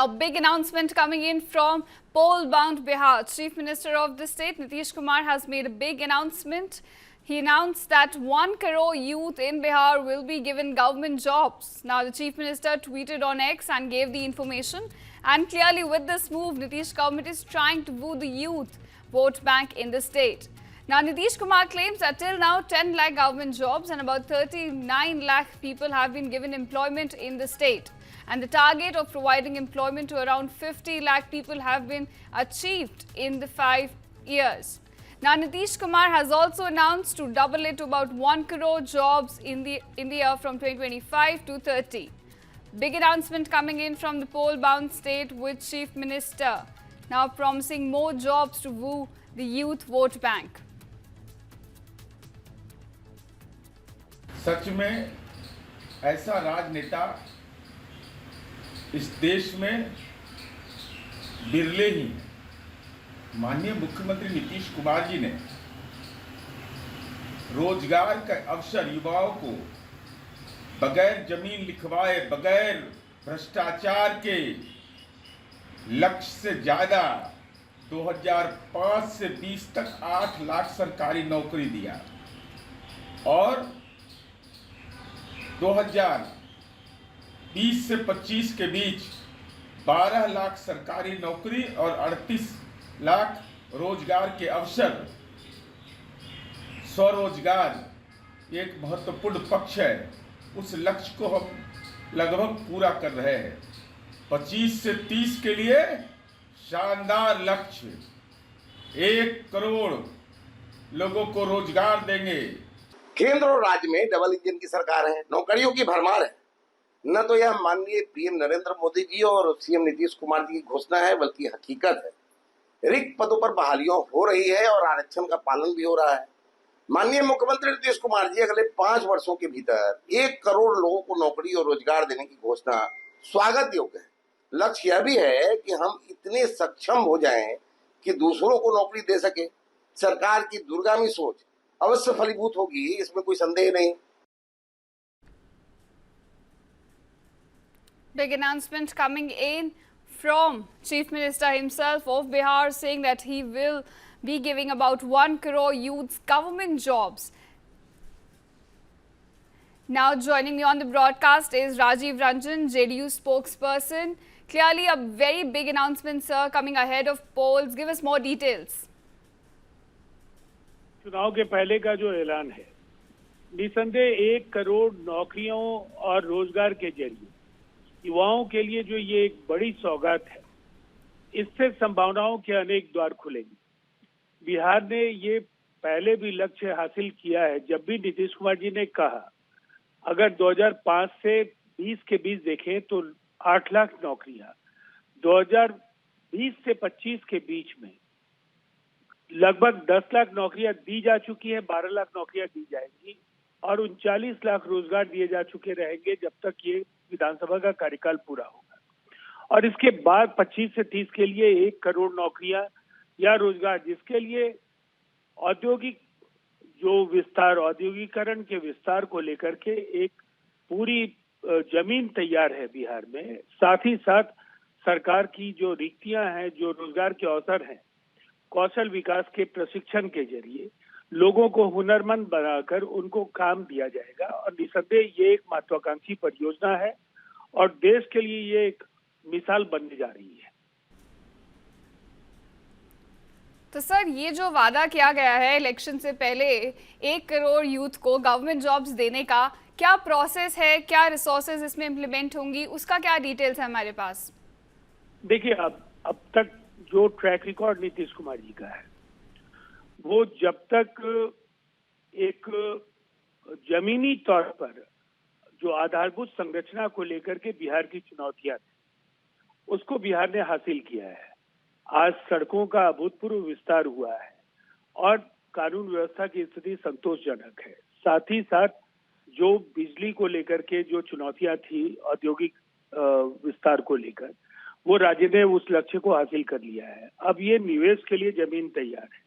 Now, big announcement coming in from poll-bound Bihar. Chief Minister of the state, Nitish Kumar, has made a big announcement. He announced that 1 crore youth in Bihar will be given government jobs. Now, the Chief Minister tweeted on X and gave the information. And clearly, with this move, Nitish government is trying to woo the youth vote bank in the state. Now, Nitish Kumar claims that till now 10 lakh government jobs and about 39 lakh people have been given employment in the state. And the target of providing employment to around 50 lakh people have been achieved in the 5 years. Now, Nitish Kumar has also announced to double it to about 1 crore jobs in the year from 2025 to 30. Big announcement coming in from the poll-bound state with Chief Minister now promising more jobs to woo the youth vote bank. सच में ऐसा राजनेता इस देश में बिरले ही हैं। माननीय मुख्यमंत्री नीतीश कुमार जी ने रोजगार का अवसर युवाओं को बगैर जमीन लिखवाए, बगैर भ्रष्टाचार के लक्ष्य से ज्यादा 2005 से 20 तक 8 लाख सरकारी नौकरी दिया और 2020 से 25 के बीच 12 लाख सरकारी नौकरी और 38 लाख रोजगार के अवसर। स्वरोजगार एक महत्वपूर्ण पक्ष है, उस लक्ष्य को हम लगभग पूरा कर रहे हैं। 25 से 30 के लिए शानदार लक्ष्य, 1 करोड़ लोगों को रोजगार देंगे। केंद्र और राज्य में डबल इंजन की सरकार है, नौकरियों की भरमार है। न तो यह माननीय पीएम नरेंद्र मोदी जी और सीएम नीतीश कुमार जी की घोषणा है, बल्कि हकीकत है। रिक्त पदों पर बहालियां हो रही है और आरक्षण का पालन भी हो रहा है। माननीय मुख्यमंत्री नीतीश कुमार जी अगले 5 वर्षों के भीतर 1 करोड़ लोगों को नौकरी और रोजगार देने की घोषणा स्वागत योग्य है। लक्ष्य यह भी है कि हम इतने सक्षम हो जाएं कि दूसरों को नौकरी दे सके। सरकार की दूरगामी सोच अवश्य फलीभूत होगी, इसमें कोई संदेह नहीं। Big announcement coming in from Chief Minister himself of Bihar, saying that he will be giving about 1 crore youths government jobs. Now joining me on the broadcast is Rajiv Ranjan, JDU spokesperson. Clearly a very big announcement, sir, coming ahead of polls. Give us more details. चुनाव के पहले का जो ऐलान है, निसंदेह 1 करोड़ नौकरियों और रोजगार के जरिए युवाओं के लिए जो ये एक बड़ी सौगात है, इससे संभावनाओं के अनेक द्वार खुलेंगे। बिहार ने ये पहले भी लक्ष्य हासिल किया है। जब भी नीतीश कुमार जी ने कहा अगर 2005 से 20 के बीच देखें तो 8 लाख नौकरियां, 2020 से 25 के बीच में लगभग 10 लाख नौकरियां दी जा चुकी है, 12 लाख नौकरियां दी जाएंगी और 39 लाख रोजगार दिए जा चुके रहेंगे जब तक ये विधानसभा का कार्यकाल पूरा होगा। और इसके बाद 25 से 30 के लिए 1 करोड़ नौकरियां या रोजगार, जिसके लिए औद्योगिक जो विस्तार, औद्योगिकरण के विस्तार को लेकर के एक पूरी जमीन तैयार है बिहार में। साथ ही साथ सरकार की जो रिक्तियां हैं, जो रोजगार के अवसर हैं, कौशल विकास के प्रशिक्षण के जरिए लोगों को हुनरमंद बनाकर उनको काम दिया जाएगा। और निसंदेह ये एक महत्वाकांक्षी परियोजना है और देश के लिए ये एक मिसाल बनने जा रही है। तो सर, ये जो वादा किया गया है इलेक्शन से पहले 1 करोड़ यूथ को गवर्नमेंट जॉब्स देने का, क्या प्रोसेस है, क्या रिसोर्सेज इसमें इम्प्लीमेंट होंगी, उसका क्या डिटेल्स है हमारे पास? देखिए, अब तक जो ट्रैक रिकॉर्ड नीतीश कुमार जी का है, वो जब तक एक जमीनी तौर पर जो आधारभूत संरचना को लेकर के बिहार की चुनौतियां थी, उसको बिहार ने हासिल किया है। आज सड़कों का अभूतपूर्व विस्तार हुआ है और कानून व्यवस्था की स्थिति संतोषजनक है। साथ ही साथ जो बिजली को लेकर के जो चुनौतियां थी, औद्योगिक विस्तार को लेकर, वो राज्य ने उस लक्ष्य को हासिल कर लिया है। अब ये निवेश के लिए जमीन तैयार है।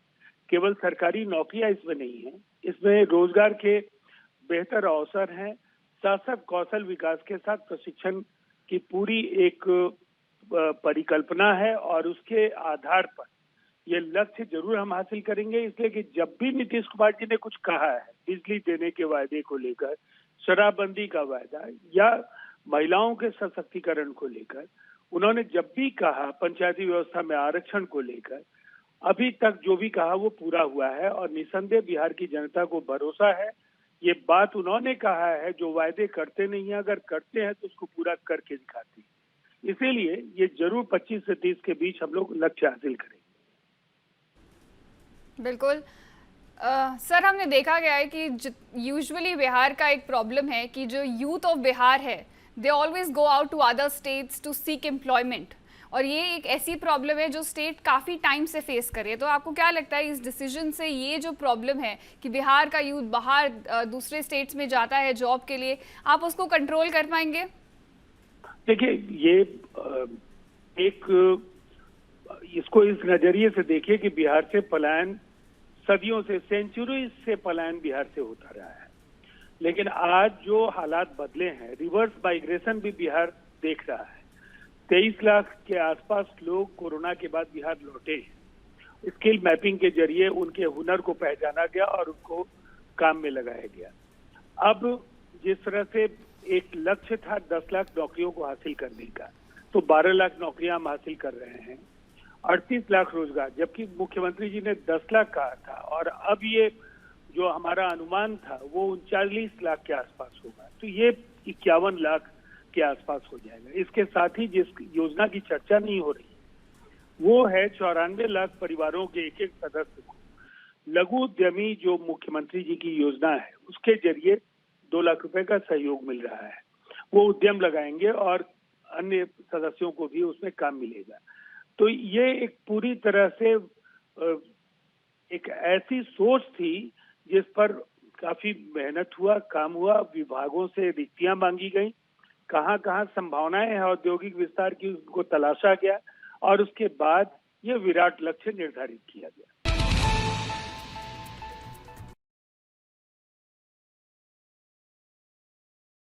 केवल सरकारी नौकरियां इसमें नहीं है, इसमें रोजगार के बेहतर अवसर हैं, साथ साथ कौशल विकास के साथ प्रशिक्षण की पूरी एक परिकल्पना है और उसके आधार पर ये लक्ष्य जरूर हम हासिल करेंगे। इसलिए कि जब भी नीतीश कुमार जी ने कुछ कहा है बिजली देने के वायदे को लेकर, शराबबंदी का वायदा या महिलाओं के सशक्तिकरण को लेकर, उन्होंने जब भी कहा पंचायती व्यवस्था में आरक्षण को लेकर, अभी तक जो भी कहा वो पूरा हुआ है और निसंदेह बिहार की जनता को भरोसा है। ये बात उन्होंने कहा है, जो वायदे करते नहीं है अगर करते हैं तो उसको पूरा करके दिखाते हैं। इसीलिए ये जरूर 25 से 30 के बीच हम लोग लक्ष्य हासिल करेंगे। बिल्कुल। सर, हमने देखा गया है कि यूजुअली बिहार का एक प्रॉब्लम है कि जो यूथ ऑफ बिहार है they always go out to other states to seek employment, और ये एक ऐसी प्रॉब्लम है जो स्टेट काफ़ी टाइम से फेस करे। तो आपको क्या लगता है इस डिसीजन से ये जो प्रॉब्लम है कि बिहार का यूथ बाहर दूसरे स्टेट्स में जाता है जॉब के लिए, आप उसको कंट्रोल कर पाएंगे? देखिए, ये इसको इस नजरिए से देखिए कि बिहार से पलायन सदियों से, सेंचुरी से पलायन बिहार से होता रहा है, लेकिन आज जो हालात बदले हैं, रिवर्स माइग्रेशन भी बिहार देख रहा है। 23 लाख के आसपास लोग कोरोना के बाद बिहार लौटे हैं। स्किल मैपिंग के जरिए उनके हुनर को पहचाना गया और उनको काम में लगाया गया। अब जिस तरह से एक लक्ष्य था 10 लाख नौकरियों को हासिल करने का, तो 12 लाख नौकरियां हम हासिल कर रहे हैं, 38 लाख रोजगार, जबकि मुख्यमंत्री जी ने 10 लाख कहा था और अब ये जो हमारा अनुमान था वो 39 लाख के आसपास होगा, तो ये 51 लाख के आसपास हो जाएगा। इसके साथ ही जिस योजना की चर्चा नहीं हो रही वो है 94 लाख परिवारों के एक एक सदस्य को लघु उद्यमी, जो मुख्यमंत्री जी की योजना है उसके जरिए 2 लाख रुपए का सहयोग मिल रहा है। वो उद्यम लगाएंगे और अन्य सदस्यों को भी उसमें काम मिलेगा। तो ये एक पूरी तरह से एक ऐसी सोच थी जिस पर काफी मेहनत हुआ, काम हुआ, विभागों से रिक्तियां मांगी गई, कहाँ कहाँ संभावनाएं हैं औद्योगिक विस्तार की उनको तलाशा गया और उसके बाद ये विराट लक्ष्य निर्धारित किया गया।